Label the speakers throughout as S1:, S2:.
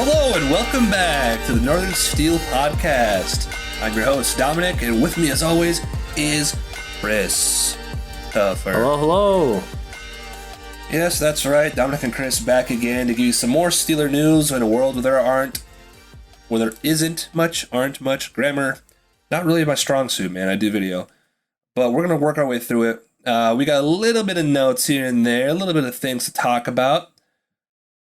S1: Hello and welcome back to the Northern Steel Podcast. I'm your host, Dominic, and with me as always is Chris. Tougher.
S2: Hello.
S1: Yes, that's right. Dominic and Chris back again to give you some more Steeler news in a world where there isn't much grammar. Not really my strong suit, man. I do video. But we're going to work our way through it. We got a little bit of notes here and there, a little bit of things to talk about.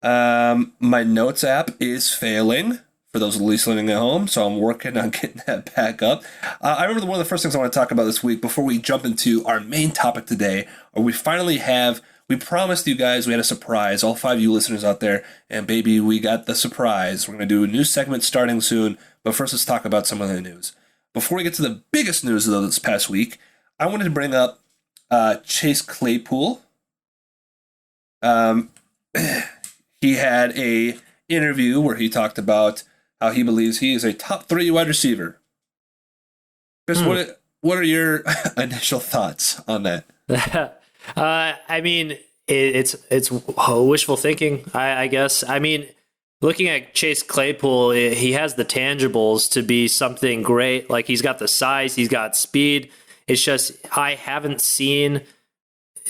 S1: My notes app is failing for those listening at home, so I'm working on getting that back up. I remember one of the first things I want to talk about this week before we jump into our main topic today, or we promised you guys we had a surprise, all 5 of you listeners out there, and baby, we got the surprise. We're going to do a new segment starting soon, but first let's talk about some of the news. Before we get to the biggest news of this past week, I wanted to bring up Chase Claypool. He had a interview where he talked about how he believes he is a top 3 wide receiver. Chris, what are your initial thoughts on that?
S2: I mean, it's wishful thinking, I guess. I mean, looking at Chase Claypool, he has the tangibles to be something great. Like, he's got the size, he's got speed. It's just I haven't seen,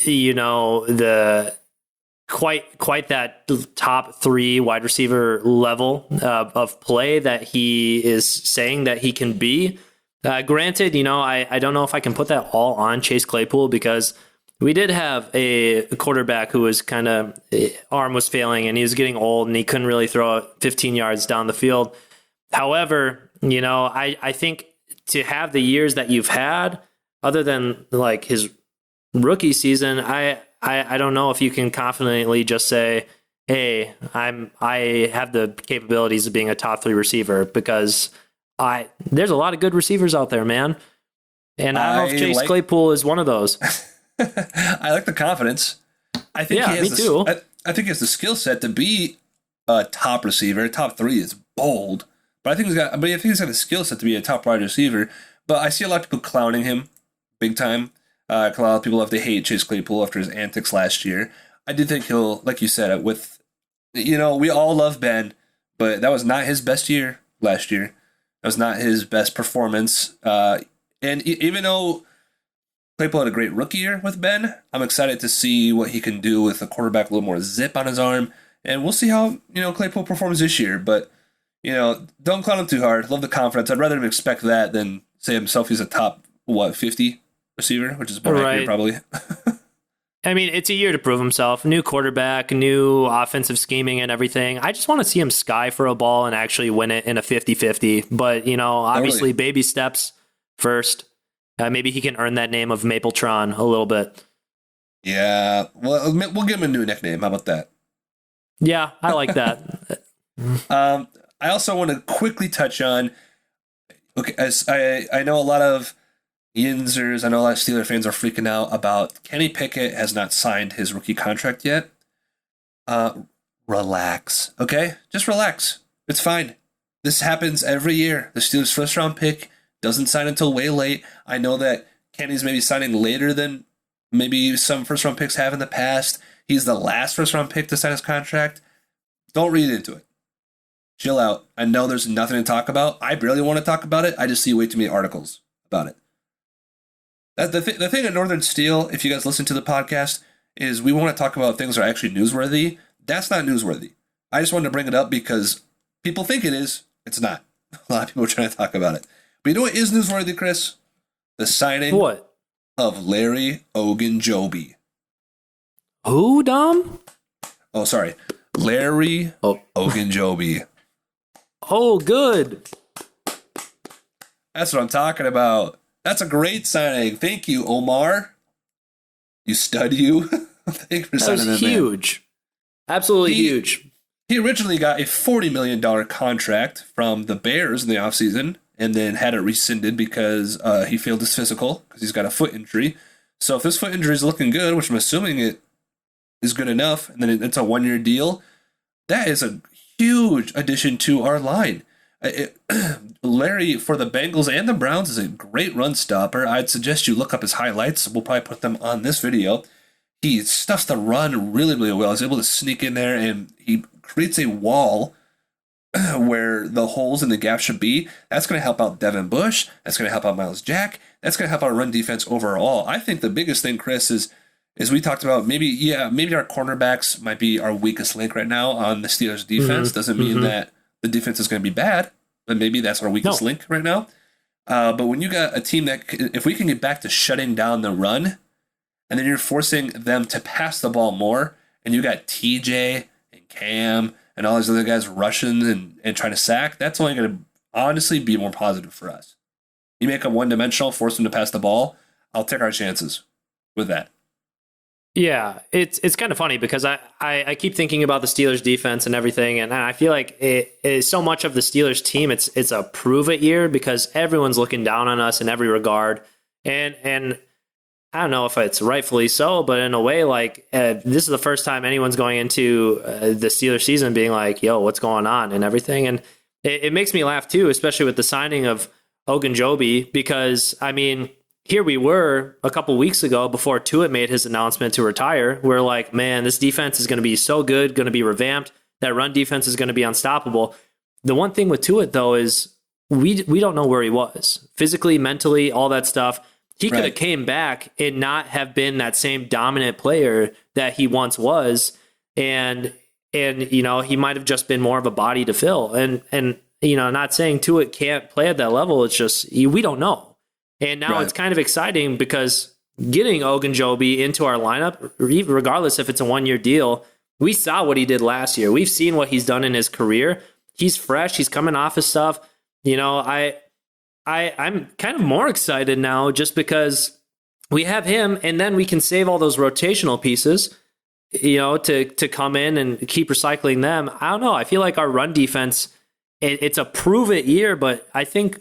S2: the quite that top 3 wide receiver level of play that he is saying that he can be. Granted, I don't know if I can put that all on Chase Claypool, because we did have a quarterback who was arm was failing and he was getting old and he couldn't really throw it 15 yards down the field. However, I think to have the years that you've had, other than like his rookie season, I don't know if you can confidently just say, hey, I have the capabilities of being a top 3 receiver, because there's a lot of good receivers out there, man. And I don't know if Chase Claypool is one of those.
S1: I like the confidence. I think he has
S2: too.
S1: I think he has the skill set to be a top receiver. Top 3 is bold, but I think he's got the skill set to be a top wide receiver. But I see a lot of people clowning him big time. A lot of people have to hate Chase Claypool after his antics last year. I do think he'll, like you said, we all love Ben, but that was not his best year last year. That was not his best performance. And even though Claypool had a great rookie year with Ben, I'm excited to see what he can do with a quarterback, a little more zip on his arm. And we'll see how, Claypool performs this year. But, don't clown him too hard. Love the confidence. I'd rather him expect that than say himself he's a top, 50? Receiver, which is more accurate, probably.
S2: I mean, it's a year to prove himself. New quarterback, new offensive scheming and everything. I just want to see him sky for a ball and actually win it in a 50-50. But, obviously baby steps first. Maybe he can earn that name of Mapletron a little bit.
S1: Yeah. Well, we'll give him a new nickname. How about that?
S2: Yeah, I like that.
S1: I also want to quickly touch on, as I know a lot of Yinzers, I know a lot of Steeler fans are freaking out about Kenny Pickett has not signed his rookie contract yet. Relax, okay? Just relax. It's fine. This happens every year. The Steelers' first-round pick doesn't sign until way late. I know that Kenny's maybe signing later than maybe some first-round picks have in the past. He's the last first-round pick to sign his contract. Don't read into it. Chill out. I know there's nothing to talk about. I barely want to talk about it. I just see way too many articles about it. The thing at Northern Steel, if you guys listen to the podcast, is we want to talk about things that are actually newsworthy. That's not newsworthy. I just wanted to bring it up because people think it is. It's not. A lot of people are trying to talk about it. But you know what is newsworthy, Chris? The signing of Larry Ogunjobi.
S2: Who, Dom?
S1: Oh, sorry. Larry Ogunjobi.
S2: Oh, good.
S1: That's what I'm talking about. That's a great signing. Thank you, Omar. You stud, you. Thank you for signing that.
S2: That was huge. Absolutely huge.
S1: He originally got a $40 million contract from the Bears in the offseason and then had it rescinded because he failed his physical because he's got a foot injury. So if this foot injury is looking good, which I'm assuming it is good enough, and then it's a 1-year deal, that is a huge addition to our line. Larry, for the Bengals and the Browns, is a great run stopper. I'd suggest you look up his highlights. We'll probably put them on this video. He stuffs the run really, really well. He's able to sneak in there, and he creates a wall where the holes in the gap should be. That's going to help out Devin Bush. That's going to help out Miles Jack. That's going to help our run defense overall. I think the biggest thing, Chris, is we talked about maybe our cornerbacks might be our weakest link right now on the Steelers defense. Doesn't mean that the defense is going to be bad, but maybe that's our weakest link right now. But when you got a team that, if we can get back to shutting down the run, and then you're forcing them to pass the ball more, and you got TJ and Cam and all these other guys rushing and trying to sack, that's only going to honestly be more positive for us. You make them one-dimensional, force them to pass the ball, I'll take our chances with that.
S2: Yeah, it's kind of funny because I keep thinking about the Steelers defense and everything, and I feel like it is so much of the Steelers team. It's a prove it year because everyone's looking down on us in every regard, and I don't know if it's rightfully so, but in a way, like this is the first time anyone's going into the Steelers season being like, "Yo, what's going on?" and everything, and it makes me laugh too, especially with the signing of Ogunjobi, because I mean, here we were a couple weeks ago before Tua made his announcement to retire. We're like, man, this defense is going to be so good, going to be revamped. That run defense is going to be unstoppable. The one thing with Tua, though, is we don't know where he was physically, mentally, all that stuff. He could have came back and not have been that same dominant player that he once was, and you know, he might have just been more of a body to fill. And you know, not saying Tua can't play at that level. It's just we don't know. And now it's kind of exciting because getting Ogunjobi into our lineup, regardless if it's a one-year deal, we saw what he did last year. We've seen what he's done in his career. He's fresh. He's coming off his stuff. You know, I'm kind of more excited now just because we have him, and then we can save all those rotational pieces, you know, to come in and keep recycling them. I don't know. I feel like our run defense, it's a prove-it year, but I think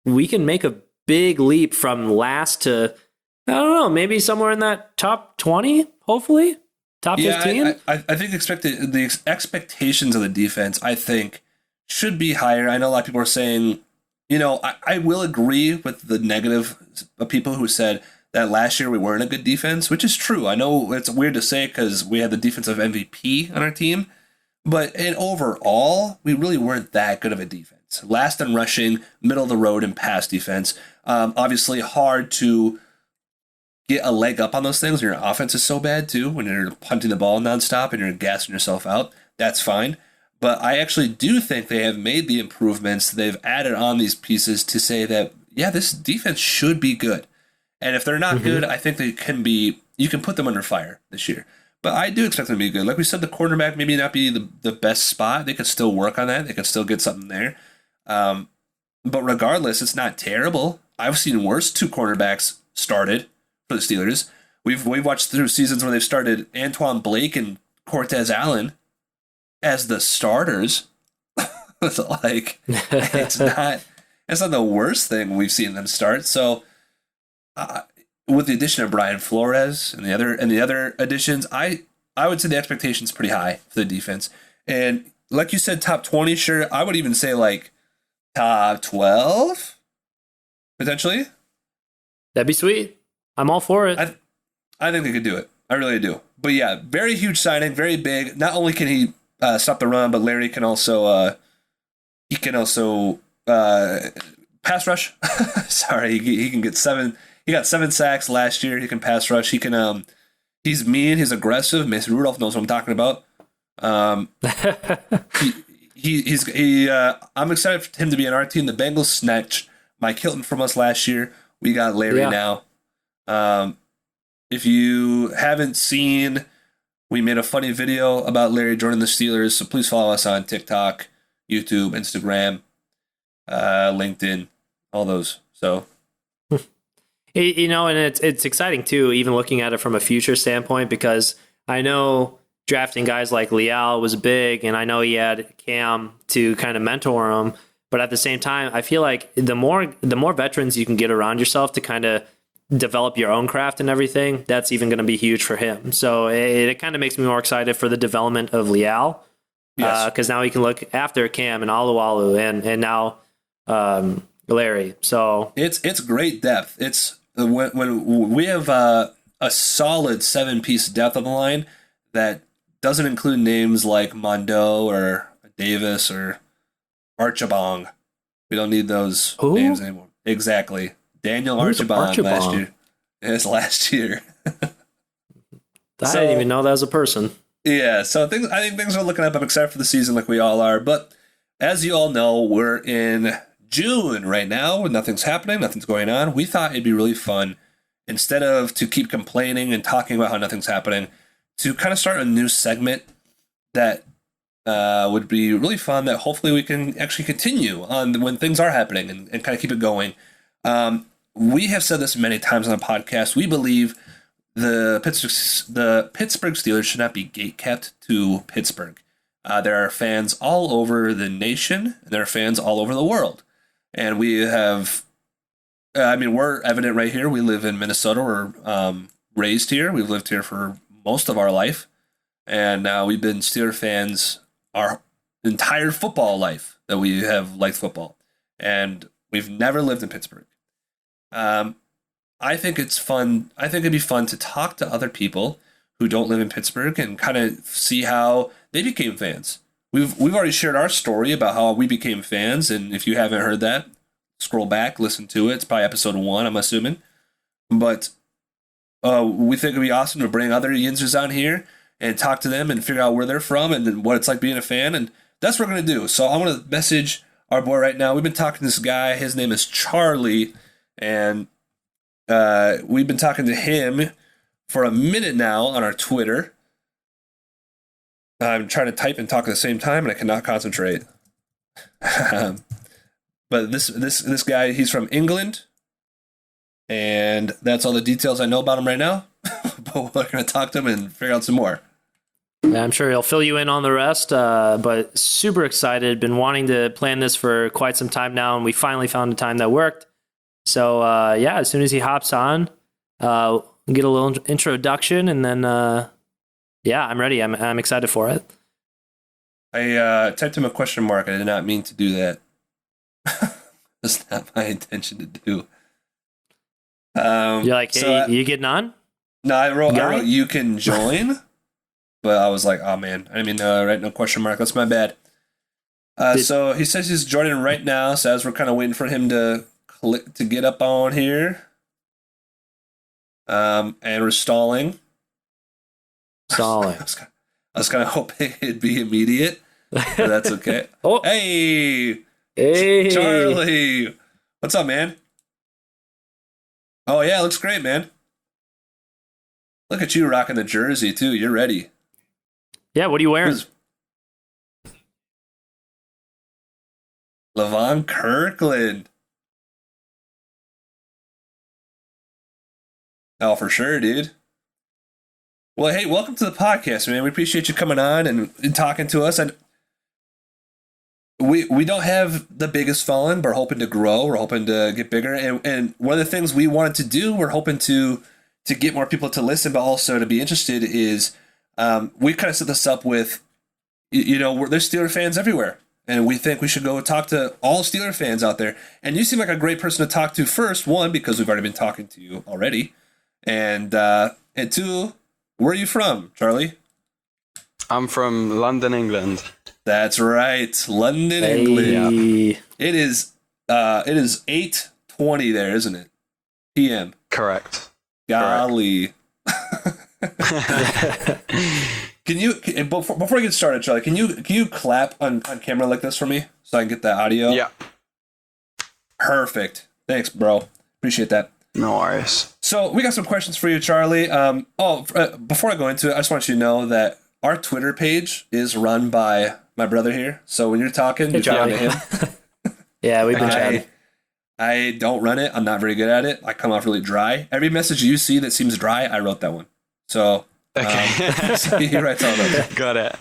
S2: we can make a big leap from last to, I don't know, maybe somewhere in that top 20, hopefully? Top 15?
S1: I think the expectations of the defense, I think, should be higher. I know a lot of people are saying, you know, I will agree with the negative of people who said that last year we weren't a good defense, which is true. I know it's weird to say because we had the defensive MVP on our team, but overall, we really weren't that good of a defense. Last in rushing, middle of the road in pass defense. Obviously hard to get a leg up on those things when your offense is so bad too, when you're punting the ball nonstop and you're gassing yourself out. That's fine. But I actually do think they have made the improvements. They've added on these pieces to say that, yeah, this defense should be good. And if they're not good, I think they can be, you can put them under fire this year. But I do expect them to be good. Like we said, the quarterback maybe not be the best spot. They could still work on that. They could still get something there. But regardless, it's not terrible. I've seen worse two cornerbacks started for the Steelers. We've watched through seasons where they've started Antoine Blake and Cortez Allen as the starters. It's like it's not the worst thing we've seen them start. So with the addition of Brian Flores and the other additions, I would say the expectation's pretty high for the defense. And like you said, top 20, sure. I would even say like top 12 potentially.
S2: That'd be sweet. I'm all for it.
S1: I think they could do it. I really do. But yeah, very huge signing, very big. Not only can he stop the run, but Larry can also pass rush. Sorry, he can get 7. He got 7 sacks last year. He can pass rush. He can. He's mean. He's aggressive. Mason Rudolph knows what I'm talking about. I'm excited for him to be on our team. The Bengals snatched Mike Hilton from us last year. We got Larry now. If you haven't seen, we made a funny video about Larry joining the Steelers, so please follow us on TikTok, YouTube, Instagram, LinkedIn, all those. So,
S2: you know, and it's exciting too, even looking at it from a future standpoint, because I know drafting guys like Leal was big, and I know he had Cam to kind of mentor him. But at the same time, I feel like the more veterans you can get around yourself to kind of develop your own craft and everything, that's even going to be huge for him. So it kind of makes me more excited for the development of Leal, because now he can look after Cam and Alualu and now Larry. So
S1: it's great depth. It's when we have a solid 7-piece depth on the line that doesn't include names like Mondo or Davis or Archibong. We don't need those
S2: Who?
S1: names anymore. Exactly. Daniel
S2: Who's
S1: Archibong last
S2: Archibong?
S1: year. It's last year.
S2: I didn't even know that was a person.
S1: Yeah, so I think things are looking up. I'm excited for the season like we all are. But as you all know, we're in June right now. Nothing's happening. Nothing's going on. We thought it'd be really fun, instead of to keep complaining and talking about how nothing's happening, to kind of start a new segment that would be really fun, that hopefully we can actually continue on when things are happening and kind of keep it going. We have said this many times on the podcast. We believe the Pittsburgh Steelers should not be gatekept to Pittsburgh. There are fans all over the nation, and there are fans all over the world. And we have, we're evident right here. We live in Minnesota. We're raised here. We've lived here for most of our life. And now we've been Steeler fans our entire football life that we have liked football. And we've never lived in Pittsburgh. I think it's fun. I think it'd be fun to talk to other people who don't live in Pittsburgh and kind of see how they became fans. We've already shared our story about how we became fans, and if you haven't heard that, scroll back, listen to it. It's probably episode 1, I'm assuming. But we think it'd be awesome to bring other Yinzers on here and talk to them and figure out where they're from and what it's like being a fan, and that's what we're going to do. So I want to message our boy right now. We've been talking to this guy. His name is Charlie, and we've been talking to him for a minute now on our Twitter. I'm trying to type and talk at the same time, and I cannot concentrate. But this guy, he's from England, and that's all the details I know about him right now. But we're going to talk to him and figure out some more.
S2: Yeah, I'm sure he'll fill you in on the rest, but super excited. Been wanting to plan this for quite some time now, and we finally found a time that worked. So, as soon as he hops on, get a little introduction, and then, I'm ready. I'm excited for it.
S1: I typed him a question mark. I did not mean to do that. That's not my intention to do.
S2: You're like, hey, you getting on?
S1: No, I wrote you can join, but I was like, oh man, I didn't mean to write no question mark. That's my bad. So he says he's joining right now. So as we're kind of waiting for him to click to get up on here, and we're stalling.
S2: Stalling.
S1: I was kind of hoping it'd be immediate, but that's okay.
S2: Oh,
S1: hey,
S2: Charlie,
S1: what's up, man? Oh yeah, looks great, man. Look at you rocking the jersey too. You're ready.
S2: Yeah, what are you wearing?
S1: Levon Kirkland. Oh, for sure, dude. Well, hey, welcome to the podcast, man. We appreciate you coming on and talking to us. And we don't have the biggest following, but we're hoping to grow. We're hoping to get bigger. And one of the things we wanted to do, we're hoping to get more people to listen, but also to be interested, is we kind of set this up with, there's Steeler fans everywhere. And we think we should go talk to all Steeler fans out there. And you seem like a great person to talk to first, one, because we've already been talking to you already. And two, where are you from, Charlie?
S3: I'm from London, England.
S1: That's right, London, England. It is 8:20 there, isn't it? PM.
S3: Correct.
S1: Golly. Can you before we get started, Charlie? Can you clap on camera like this for me so I can get that audio?
S3: Yeah.
S1: Perfect. Thanks, bro. Appreciate that.
S3: No worries.
S1: So we got some questions for you, Charlie. Before I go into it, I just want you to know that our Twitter page is run by my brother here. So when you're talking, you're talking to him.
S2: Yeah, we've been chatting.
S1: I don't run it. I'm not very good at it. I come off really dry. Every message you see that seems dry, I wrote that one. So,
S3: okay.
S1: So he writes all those.
S3: Got it.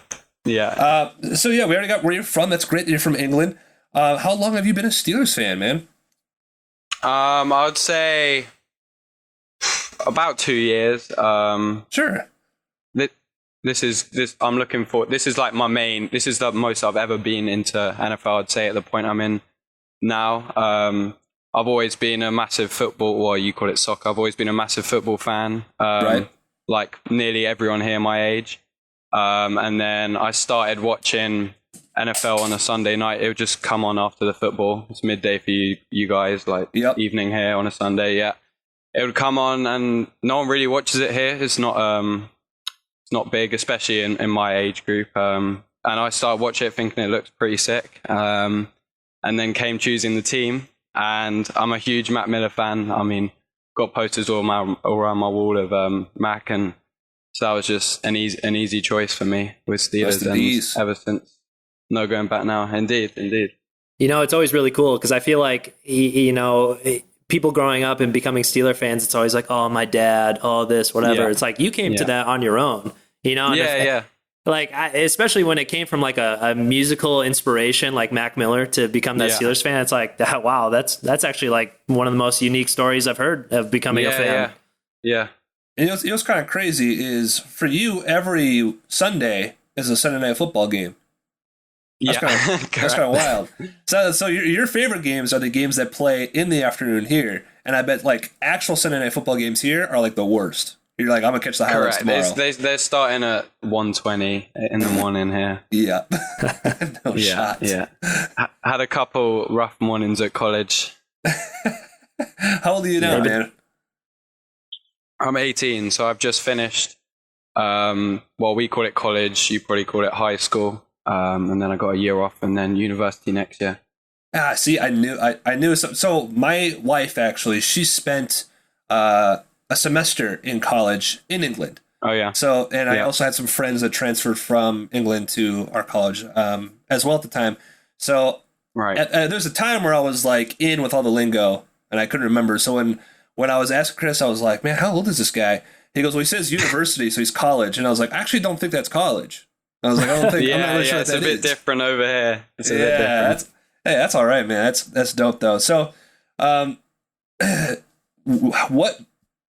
S3: Yeah.
S1: So yeah, we already got where you're from. That's great that you're from England. How long have you been a Steelers fan, man?
S3: I would say about 2 years.
S1: Sure.
S3: This is I'm looking for. This is like my main. This is the most I've ever been into NFL. I'd say at the point I'm in now. I've always been a massive football, or you call it soccer. I've always been a massive football fan.
S1: Right.
S3: Like nearly everyone here my age. And then I started watching NFL on a Sunday night. It would just come on after the football. It's midday for you guys, like evening here on a Sunday. Yeah, it would come on, and no one really watches it here. It's not big, especially in my age group. And I started watching it thinking it looks pretty sick. And then came choosing the team, and I'm a huge Mac Miller fan. I mean, got posters all around my wall of Mac, and so that was just an easy choice for me with Steelers, and ever since. No going back now. Indeed.
S2: You know, it's always really cool because I feel like, people growing up and becoming Steeler fans, it's always like, oh, my dad, oh, this, whatever. Yeah. It's like you came to that on your own, And Like, especially when it came from like a musical inspiration like Mac Miller to become that Steelers fan. It's like, wow, that's actually like one of the most unique stories I've heard of becoming a fan.
S3: Yeah.
S1: And you know what's kind of crazy is for you, every Sunday is a Sunday Night Football game. That's kind of wild. So your favorite games are the games that play in the afternoon here, and I bet like actual Sunday Night Football games here are like the worst. You're like, I'm gonna catch the highlights tomorrow.
S3: They're starting at 1:20 in the morning here.
S1: Yeah, no shot.
S3: Yeah, had a couple rough mornings at college.
S1: How old are you now, man?
S3: I'm 18, so I've just finished. Well, we call it college. You probably call it high school. And then I got a year off, and then university next year.
S1: See, I knew. So my wife actually, she spent a semester in college in England.
S3: Oh yeah.
S1: So, and I also had some friends that transferred from England to our college as well at the time. So, there's a time where I was like in with all the lingo, and I couldn't remember. So when I was asking Chris, I was like, "Man, how old is this guy?" He goes, "Well, he says university, so he's college." And I was like, "I actually don't think that's college." I was like, I don't think. I'm not really sure
S3: it's a bit different over here. It's a bit different.
S1: That's all right, man. That's dope though. So, what?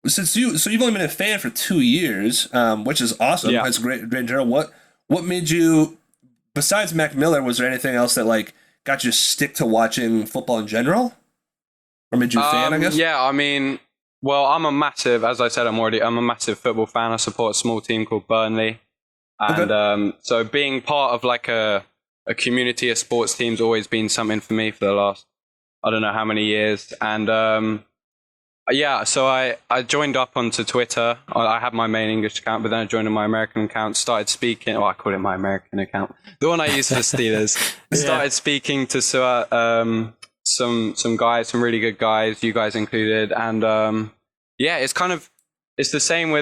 S1: Since you've only been a fan for 2 years, which is awesome. Yeah. That's great in general. What made you, besides Mac Miller, was there anything else that like got you stick to watching football in general, or made you a fan? I guess.
S3: Yeah, I mean, well, I'm a massive football fan. I support a small team called Burnley. And so being part of like a community of sports teams always been something for me for the last, I don't know how many years. And so I joined up onto Twitter. I had my main English account, but then I joined my American account, started speaking. I call it my American account. The one I use for the Steelers. Started speaking to some guys, some really good guys, you guys included. And it's the same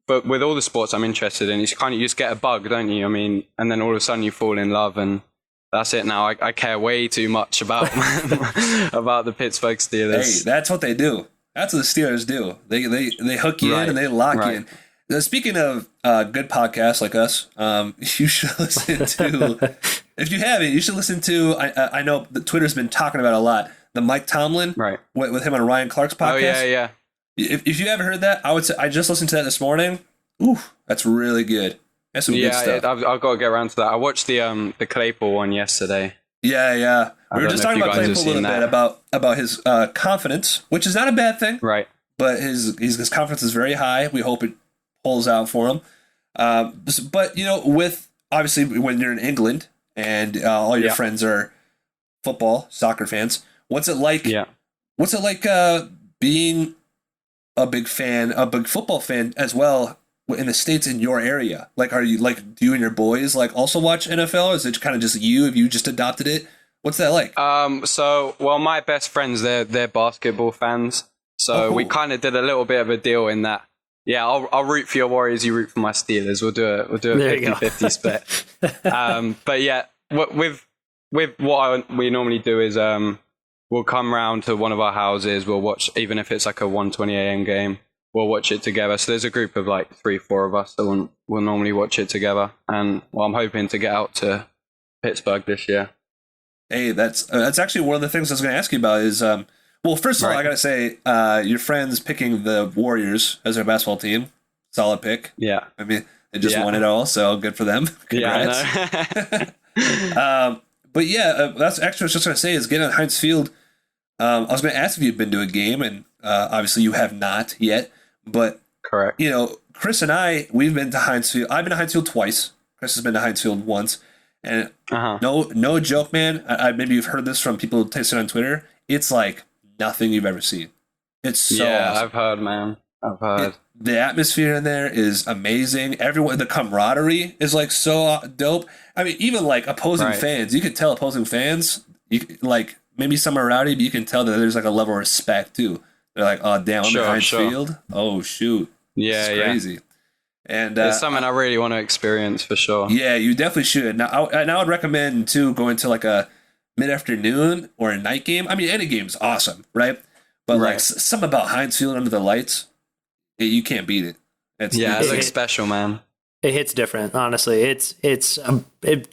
S3: But with all the sports I'm interested in, it's kind of, you just get a bug, don't you? I mean, and then all of a sudden you fall in love, and that's it now. I care way too much about about the Pittsburgh Steelers.
S1: Hey, that's what they do. That's what the Steelers do. They hook you in and they lock you in. Now, speaking of good podcasts like us, you should listen to, if you haven't, you should listen to, I know that Twitter's been talking about it a lot, the Mike Tomlin, with him on Ryan Clark's podcast.
S3: Oh, yeah.
S1: If you haven't heard that, I would say I just listened to that this morning. Ooh, that's really good. That's some good stuff.
S3: I've got to get around to that. I watched the Claypool one yesterday.
S1: Yeah. We were just talking about Claypool a little bit about his confidence, which is not a bad thing.
S3: Right.
S1: But his confidence is very high. We hope it pulls out for him. But with obviously when you're in England and all your friends are football, soccer fans, what's it like? Yeah. What's it like being a big football fan as well in the States in your area? Like, are you like, do you and your boys like also watch NFL? Or is it kind of just you? Have you just adopted it? What's that like?
S3: My best friends, they're basketball fans. So we kind of did a little bit of a deal in that. Yeah, I'll root for your Warriors, you root for my Steelers. We'll do a 50-50 split. But yeah, with what we normally do is we'll come round to one of our houses. We'll watch, even if it's like a 1:20 a.m. game, we'll watch it together. So there's a group of like 3-4 of us that we'll normally watch it together. And I'm hoping to get out to Pittsburgh this year.
S1: Hey, that's actually one of the things I was going to ask you about is, first of all, I got to say, your friends picking the Warriors as their basketball team, solid pick.
S3: Yeah.
S1: I mean, they just won it all, so good for them. Congrats.
S3: Yeah, I know.
S1: But yeah, that's actually what I was just going to say is getting on Heinz Field. I was going to ask if you've been to a game, and obviously you have not yet. But
S3: correct.
S1: Chris and we've been to Heinz Field. I've been to Heinz Field twice. Chris has been to Heinz Field once. And no joke, man. Maybe you've heard this from people who taste it on Twitter. It's like nothing you've ever seen. It's so awesome.
S3: I've heard, man. I've heard.
S1: The atmosphere in there is amazing. Everyone, the camaraderie is like so dope. I mean, even like opposing fans, you can tell opposing fans, like maybe some are rowdy, but you can tell that there's like a level of respect too. They're like, oh damn, I'm behind field. Oh shoot, it's crazy. And
S3: it's something I really want to experience for sure.
S1: Yeah, you definitely should. Now, I would recommend too going to like a mid-afternoon or a night game. I mean, any game's awesome, right? But like something about Heinz Field under the lights, you can't beat it.
S3: It's like special, man.
S2: It hits different, honestly. It's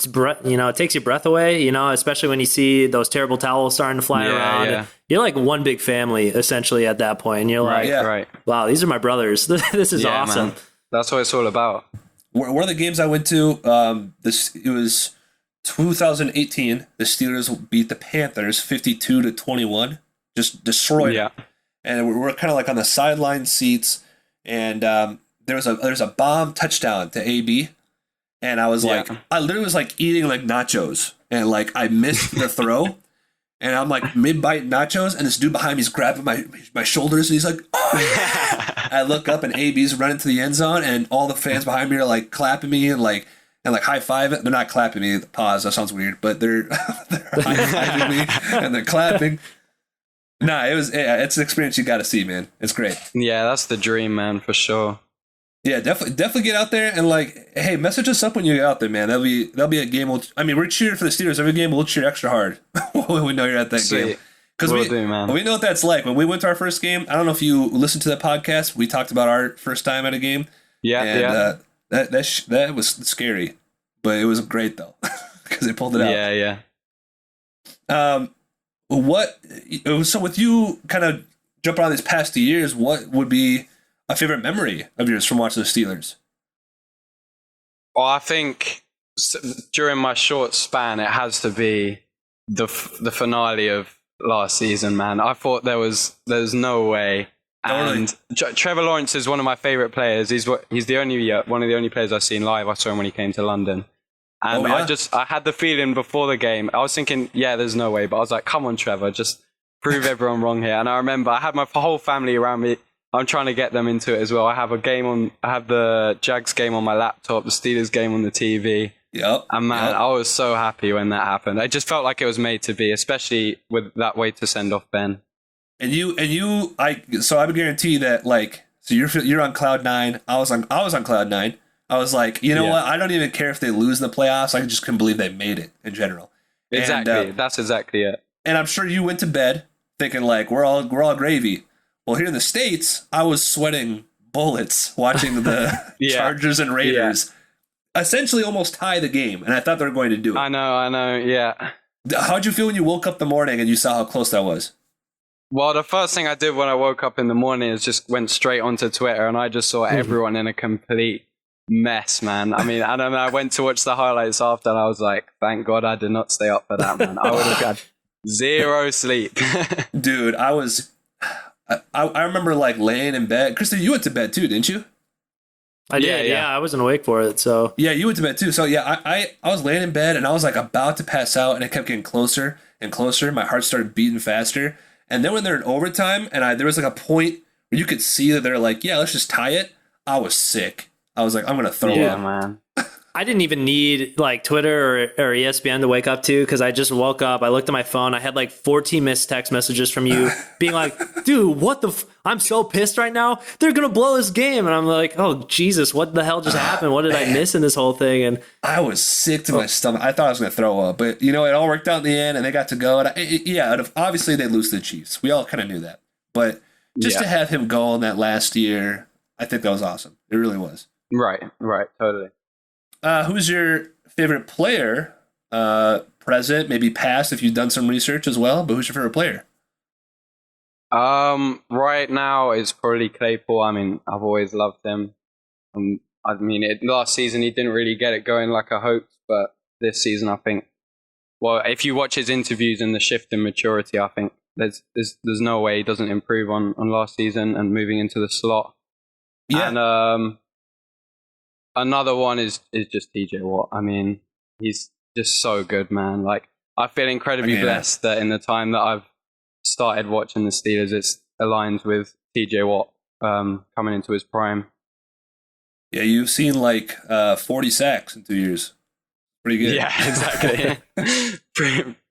S2: breath, it takes your breath away, especially when you see those terrible towels starting to fly around. Yeah. You're like one big family essentially at that point. And you're like, wow, these are my brothers. This is awesome. Man.
S3: That's what it's all about.
S1: One of the games I went to, it was 2018. The Steelers beat the Panthers 52-21, just destroyed them. And we're kind of like on the sideline seats, and there's a bomb touchdown to AB, and I was like, I literally was like eating like nachos, and like I missed the throw, and I'm like mid-bite nachos, and this dude behind me is grabbing my shoulders, and he's like, oh! I look up, and AB's running to the end zone, and all the fans behind me are like clapping me and like high fiving. They're not clapping me. Pause. That sounds weird, but they're high fiving me and they're clapping. Nah, it's an experience you got to see, man. It's great.
S3: Yeah, that's the dream, man, for sure.
S1: Yeah, definitely get out there and like, hey, message us up when you get out there, man. That'll be a game. We're cheering for the Steelers every game. We'll cheer extra hard when we know you're at that game. Because we know what that's like. When we went to our first game, I don't know if you listened to the podcast. We talked about our first time at a game. That was scary, but it was great though because they pulled it out. So with you kind of jumping on these past 2 years, what would be a favorite memory of yours from watching the Steelers?
S3: Well, I think during my short span, it has to be the finale of last season, man. I thought there's no way. And Trevor Lawrence is one of my favorite players. He's the only one of the only players I've seen live. I saw him when he came to London. And I had the feeling before the game, I was thinking, there's no way. But I was like, come on, Trevor, just prove everyone wrong here. And I remember I had my whole family around me. I'm trying to get them into it as well. I have the Jags game on my laptop, the Steelers game on the TV.
S1: Yep.
S3: And man, I was so happy when that happened. I just felt like it was made to be, especially with that way to send off Ben. So I would guarantee that
S1: you're on cloud nine. I was on cloud nine. I was like, you know what? I don't even care if they lose the playoffs. I just couldn't believe they made it in general.
S3: Exactly. That's exactly it.
S1: And I'm sure you went to bed thinking like we're all gravy. Well, here in the States, I was sweating bullets watching the Chargers and Raiders essentially almost tie the game, and I thought they were going to do it.
S3: I know, yeah.
S1: How'd you feel when you woke up in the morning and you saw how close that was?
S3: Well, the first thing I did when I woke up in the morning is just went straight onto Twitter, and I just saw everyone in a complete mess, man. I mean, I went to watch the highlights after, and I was like, thank God I did not stay up for that, man. I would have had zero sleep.
S1: Dude, I remember like laying in bed. Kristen, you went to bed too, didn't you?
S2: I did, yeah. I wasn't awake for it, so.
S1: Yeah, you went to bed too. So yeah, I was laying in bed and I was like about to pass out, and it kept getting closer and closer. My heart started beating faster. And then when they're in overtime, and there was like a point where you could see that they're like, let's just tie it. I was sick. I was like, I'm going to throw up.
S3: Yeah, man.
S2: I didn't even need like Twitter or ESPN to wake up to, because I just woke up. I looked at my phone. I had like 14 missed text messages from you being like, dude, what the I'm so pissed right now. They're going to blow this game. And I'm like, oh, Jesus, what the hell just happened? What did I miss in this whole thing? And
S1: I was sick to my stomach. I thought I was going to throw up. But, it all worked out in the end, and they got to go. And obviously they lose to the Chiefs. We all kind of knew that. But just to have him go in that last year, I think that was awesome. It really was.
S3: Right, totally.
S1: Who's your favorite player, present, maybe past, if you've done some research as well, but who's your favorite player?
S3: Right now it's probably Claypool. I mean, I've always loved him. Last season he didn't really get it going like I hoped, but this season I think, well, if you watch his interviews and the shift in maturity, I think there's no way he doesn't improve on last season and moving into the slot. Yeah. And another one is just TJ Watt. I mean, he's just so good, man. Like, I feel incredibly blessed that in the time that I've started watching the Steelers, it's aligned with TJ Watt coming into his prime.
S1: Yeah, you've seen like 40 sacks in 2 years. Pretty good.
S3: Yeah, exactly.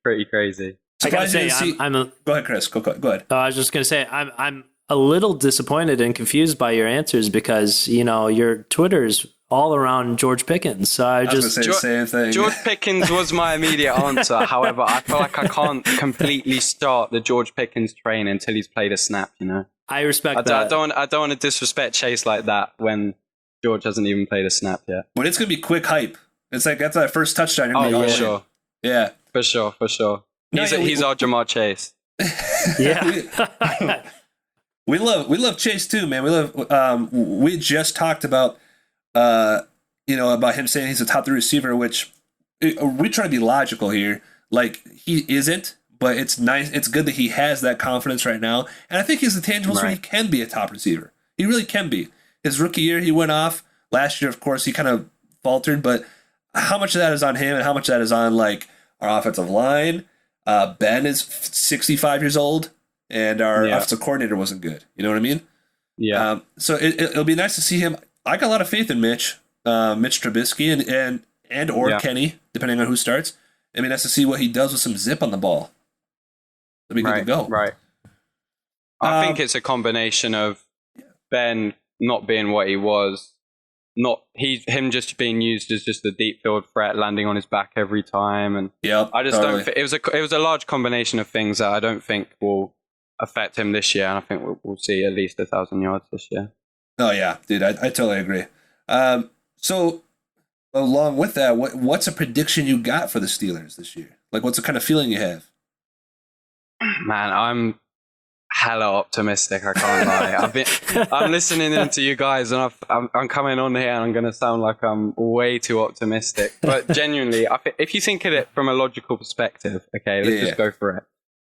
S3: pretty crazy.
S2: I gotta say,
S1: go ahead, Chris. Go ahead.
S2: I was just gonna say, I'm a little disappointed and confused by your answers because your Twitter's all around George Pickens. So I was gonna
S1: say the same thing.
S3: George Pickens was my immediate answer. However, I feel like I can't completely start the George Pickens train until he's played a snap.
S2: I respect that.
S3: I don't want to disrespect Chase like that when George hasn't even played a snap yet.
S1: But it's gonna be quick hype. It's like that's that first touchdown.
S3: For sure.
S1: Yeah,
S3: for sure. He's our Jamar Chase.
S2: Yeah.
S1: we love Chase too, man. We just talked about about him saying he's a top 3 receiver, which we try to be logical here. Like, he isn't, but it's nice. It's good that he has that confidence right now, and I think he's the tangibles where he can be a top receiver. He really can be. His rookie year, he went off. Last year, of course, he kind of faltered, but how much of that is on him and how much of that is on like our offensive line? Ben is 65 years old, and our offensive coordinator wasn't good. You know what I mean?
S3: Yeah.
S1: So it'll be nice to see him. I got a lot of faith in Mitch Trubisky, and Kenny, depending on who starts. I mean, nice to see what he does with some zip on the ball. It'll be good to go.
S3: Right. I think it's a combination of Ben not being what he was, him just being used as just a deep field threat, landing on his back every time, and I just don't think it was a large combination of things that I don't think will affect him this year, and I think we'll see at least 1,000 yards this year.
S1: Oh yeah, dude, I totally agree. So along with that, what's a prediction you got for the Steelers this year? Like, what's the kind of feeling you have?
S3: Man, I'm hella optimistic. I can't lie. I'm listening into you guys, and I'm coming on here, and I'm going to sound like I'm way too optimistic. But genuinely, if you think of it from a logical perspective, okay, let's just go for it.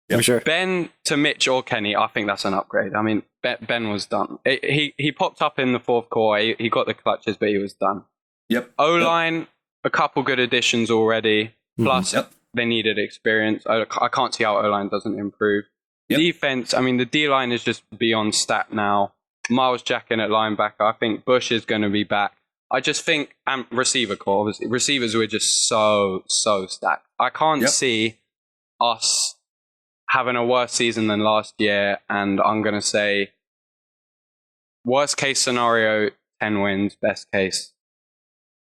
S2: Yeah, for sure.
S3: Ben to Mitch or Kenny, I think that's an upgrade. I mean, Ben was done. He popped up in the fourth quarter. He got the clutches, but he was done.
S1: Yep.
S3: O-line, a couple good additions already. Plus, they needed experience. I can't see how O-line doesn't improve. Yep. Defense, I mean, the D-line is just beyond stat now. Miles Jack in at linebacker. I think Bush is going to be back. I just think receiver core, obviously, receivers were just so stacked. I can't see us having a worse season than last year, and I'm going to say worst case scenario, 10 wins, best case,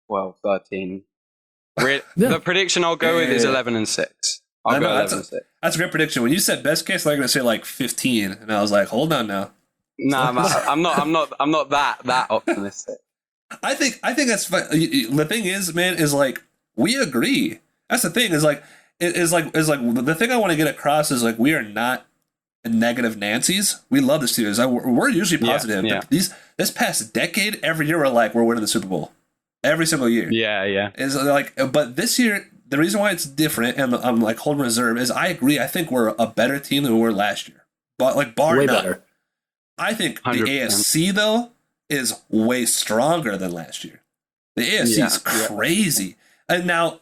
S3: 13. The prediction I'll go with is 11-6. I'll go 11-6.
S1: That's a great prediction. When you said best case, I'm going to say like 15, and I was like, hold on now.
S3: Nah, I'm not that optimistic.
S1: I think that's fine. The thing is, man, is like we agree. That's the thing. Is like the thing I want to get across is like we are not negative Nancy's. We love the Steelers. We're usually positive.
S3: Yeah.
S1: This past decade, every year we're winning the Super Bowl. Every single year.
S3: Yeah.
S1: Is like, but this year the reason why it's different, and I'm like holding reserve, is I agree. I think we're a better team than we were last year. But like bar
S2: way
S1: none.
S2: Better.
S1: I think
S3: 100%.
S1: the AFC though is way stronger than last year. The AFC is crazy. And now,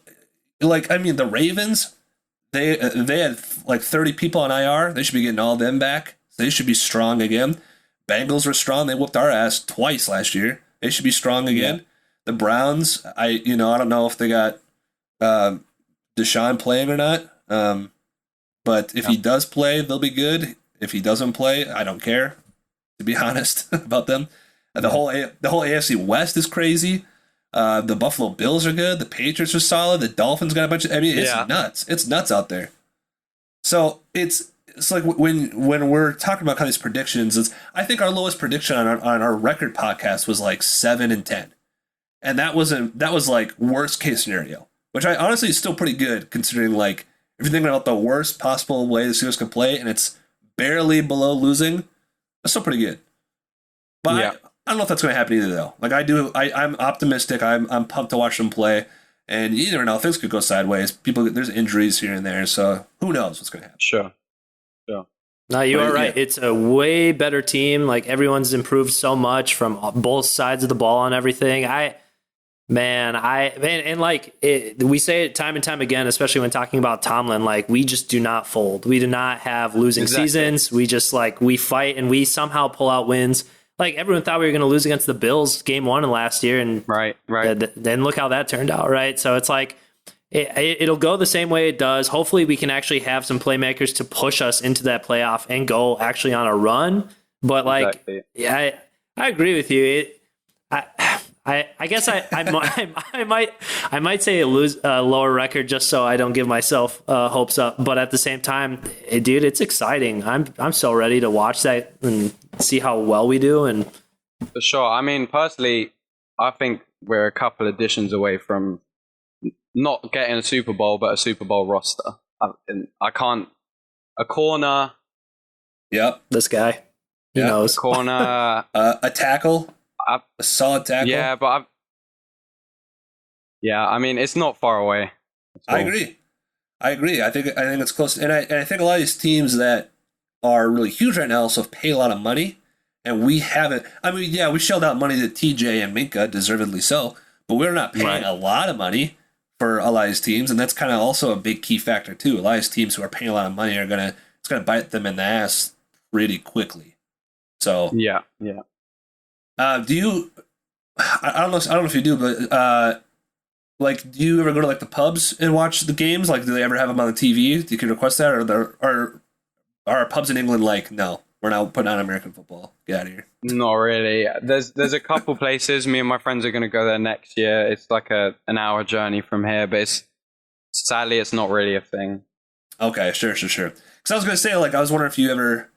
S1: like, I mean, the Ravens, they had like 30 people on IR. They should be getting all them back. So they should be strong again. Bengals were strong. They whooped our ass twice last year. They should be strong again. Yeah. The Browns, I don't know if they got Deshaun playing or not. But if he does play, they'll be good. If he doesn't play, I don't care, to be honest about them. The whole AFC West is crazy. The Buffalo Bills are good. The Patriots are solid. The Dolphins got a bunch of. I mean, it's nuts. It's nuts out there. So it's like when we're talking about kind of these predictions, I think our lowest prediction on our record podcast was like 7-10, and that was like worst case scenario, which I honestly is still pretty good considering like if you're thinking about the worst possible way the Steelers can play, and it's barely below losing. That's still pretty good. But I don't know if that's going to happen either, though. Like I'm optimistic. I'm pumped to watch them play, and you never know, things could go sideways. There's injuries here and there, so who knows what's going to happen?
S3: Sure.
S2: No, you are right. It's a way better team. Like everyone's improved so much from both sides of the ball and everything. Man, we say it time and time again, especially when talking about Tomlin, like we just do not fold. We do not have losing seasons. We just we fight and we somehow pull out wins. Like everyone thought we were going to lose against the Bills game 1 of last year. And
S3: right.
S2: Then look how that turned out. Right. So it's like, it'll go the same way it does. Hopefully we can actually have some playmakers to push us into that playoff and go actually on a run. But I agree with you. I guess I might say a lower record just so I don't give myself hopes up. But at the same time, dude, it's exciting. I'm so ready to watch that and see how well we do. And
S3: for sure. I mean, personally, I think we're a couple additions away from not getting a Super Bowl, but a Super Bowl roster. I can't. A corner.
S1: Yep.
S2: This guy. He knows.
S3: A corner.
S1: A tackle. A solid tackle.
S3: Yeah, but I mean, it's not far away.
S1: I agree. I think it's close, and I think a lot of these teams that are really huge right now also pay a lot of money, and we haven't. I mean, yeah, we shelled out money to TJ and Minka, deservedly so, but we're not paying a lot of money for a lot of these teams, and that's kind of also a big key factor too. A lot of these teams who are paying a lot of money it's gonna bite them in the ass pretty quickly. So
S3: yeah.
S1: Do you? I don't know if you do, but do you ever go to the pubs and watch the games? Like, do they ever have them on the TV? Do you can request that, or are pubs in England no, we're not putting on American football. Get out of here.
S3: Not really. There's a couple places. Me and my friends are going to go there next year. It's like an hour journey from here, but sadly it's not really a thing. Okay,
S1: sure. Because I was going to say, I was wondering if you ever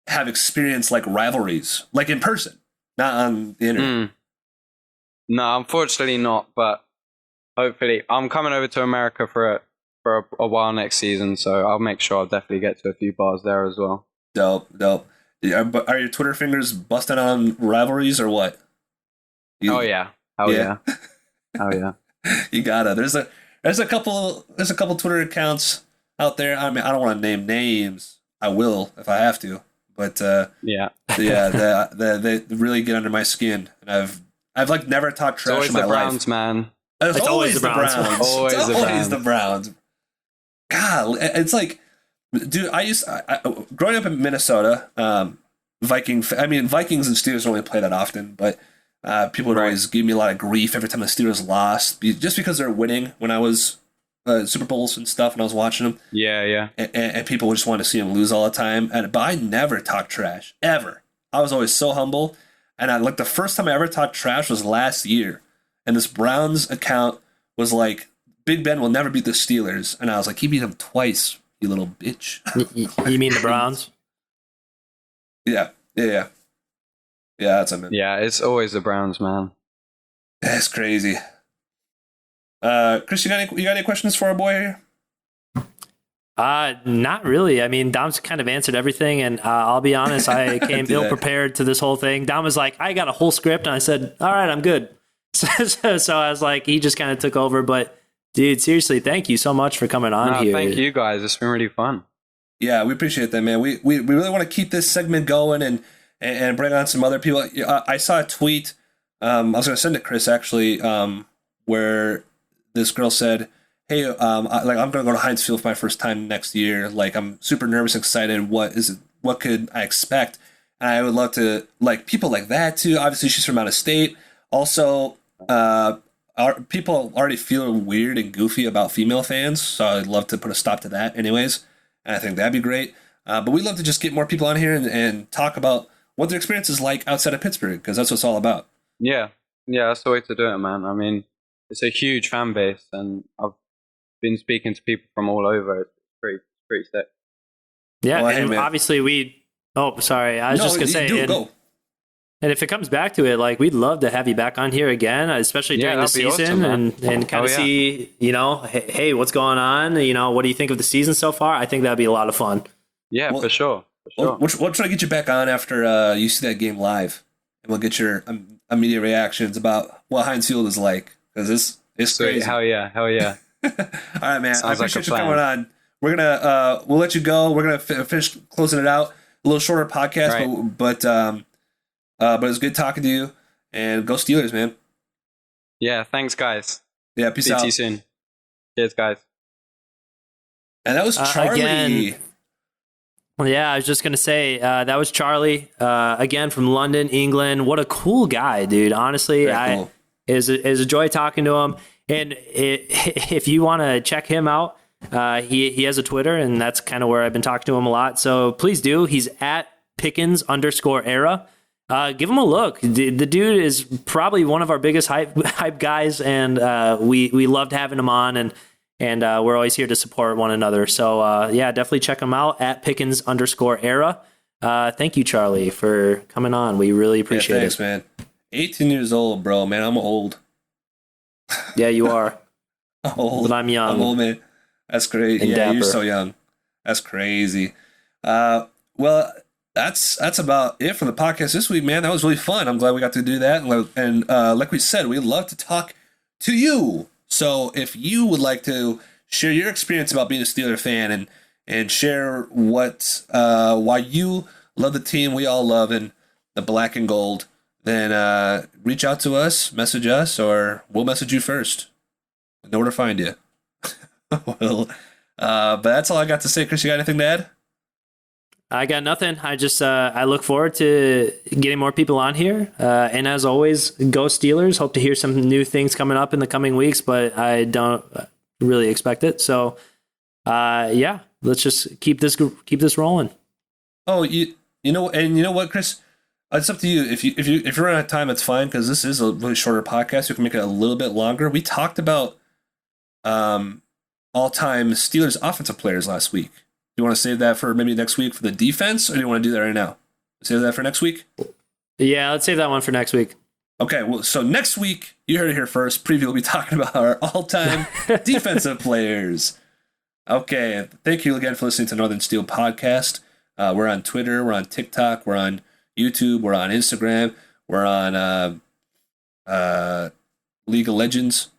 S1: have experienced rivalries, in person. Not on the internet.
S3: No, unfortunately not. But hopefully, I'm coming over to America for a while next season, so I'll make sure I'll definitely get to a few bars there as well.
S1: Dope. Are your Twitter fingers busting on rivalries or what?
S3: Oh yeah. Yeah. Oh yeah.
S1: You gotta. There's a couple Twitter accounts out there. I mean, I don't want to name names. I will if I have to. But they really get under my skin, and I've never talked trash in my life.
S3: It's always the Browns, man.
S1: It's always the Browns.
S3: Always
S1: the Browns. God, it's dude. Growing up in Minnesota, Vikings and Steelers don't really play that often, but people would always give me a lot of grief every time the Steelers lost, just because they're winning when I was. Super Bowls and stuff, and I was watching them.
S3: Yeah.
S1: And people just wanted to see them lose all the time. But I never talked trash, ever. I was always so humble. And the first time I ever talked trash was last year. And this Browns account was Big Ben will never beat the Steelers. And I was he beat them twice, you little bitch.
S2: You mean the Browns?
S1: Yeah, that's what I meant.
S3: Yeah, it's always the Browns, man.
S1: That's crazy. Chris, you got any questions for our boy here?
S2: Not really. I mean, Dom's kind of answered everything, and I'll be honest, I came ill prepared to this whole thing. Dom was like, I got a whole script, and I said, all right, I'm good. So I was like, he just kind of took over. But dude, seriously, thank you so much for coming on here.
S3: Thank you guys. It's been really fun.
S1: Yeah, we appreciate that, man. We really want to keep this segment going and bring on some other people. I saw a tweet. I was going to send it to Chris actually, where this girl said, hey, I'm going to go to Heinz Field for my first time next year. I'm super nervous, excited. What could I expect? And I would love to, people like that too. Obviously, she's from out of state. Also, people already feel weird and goofy about female fans. So I'd love to put a stop to that anyways. And I think that'd be great. But we'd love to just get more people on here and talk about what their experience is like outside of Pittsburgh, because that's what it's all about.
S3: Yeah, that's the way to do it, man. I mean, it's a huge fan base, and I've been speaking to people from all over. It's pretty sick.
S2: Yeah, well, and obviously sorry. I was just going to say,
S1: go.
S2: And if it comes back to it, we'd love to have you back on here again, especially during the season, awesome, and kind of see, hey, what's going on? What do you think of the season so far? I think that'd be a lot of fun.
S3: Yeah, for sure.
S1: We'll try to get you back on after you see that game live, and we'll get your immediate reactions about what Heinz Field is like, because it's crazy.
S3: Hell yeah. All
S1: right, man. I appreciate you coming on. We're gonna we'll let you go. We're gonna finish closing it out. A little shorter podcast, right. but it was good talking to you. And go Steelers, man.
S3: Yeah, thanks, guys.
S1: Yeah, peace
S3: See
S1: out.
S3: you soon. Cheers, guys.
S1: And that was Charlie.
S2: Again, yeah, I was just going to say, that was Charlie, again, from London, England. What a cool guy, dude. Honestly,
S1: Cool.
S2: It was a joy talking to him. And if you want to check him out, he has a Twitter, and that's kind of where I've been talking to him a lot. So please do. He's at Pickens_era. Give him a look. The dude is probably one of our biggest hype guys, and we loved having him on, and we're always here to support one another. So yeah, definitely check him out at Pickens_era. Thank you, Charlie, for coming on. We really appreciate
S1: thanks,
S2: it.
S1: Man. 18 years old, bro. Man, I'm old.
S2: Yeah, you are.
S1: I'm old.
S2: But I'm young.
S1: I'm old, man. That's great.
S2: And
S1: yeah,
S2: dapper.
S1: You're so young. That's crazy. Well, that's about it for the podcast this week, man. That was really fun. I'm glad we got to do that. And like we said, we love to talk to you. So if you would like to share your experience about being a Steeler fan and share why you love the team we all love and the black and gold, then reach out to us, message us, or we'll message you first. We know where to find you. Well, but that's all I got to say. Chris, you got anything to add?
S2: I got nothing. I just I look forward to getting more people on here. And as always, go Steelers. Hope to hear some new things coming up in the coming weeks, but I don't really expect it. So yeah, let's just keep this rolling.
S1: Oh, you know what, Chris? It's up to you. If you're out of time, it's fine, because this is a really shorter podcast. We can make it a little bit longer. We talked about all-time Steelers offensive players last week. Do you want to save that for maybe next week for the defense, or do you want to do that right now? Save that for next week?
S2: Yeah, let's save that one for next week.
S1: Okay, well, so next week, you heard it here first. Preview will be talking about our all-time defensive players. Okay, thank you again for listening to Northern Steel Podcast. We're on Twitter, we're on TikTok, we're on YouTube, we're on Instagram, we're on League of Legends,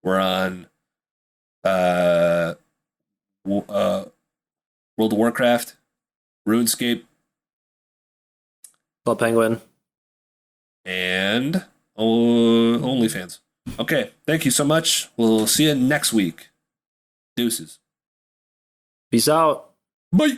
S1: we're on World of Warcraft, RuneScape,
S2: Club Penguin,
S1: and OnlyFans. Okay, thank you so much. We'll see you next week. Deuces.
S2: peace out.
S1: Bye.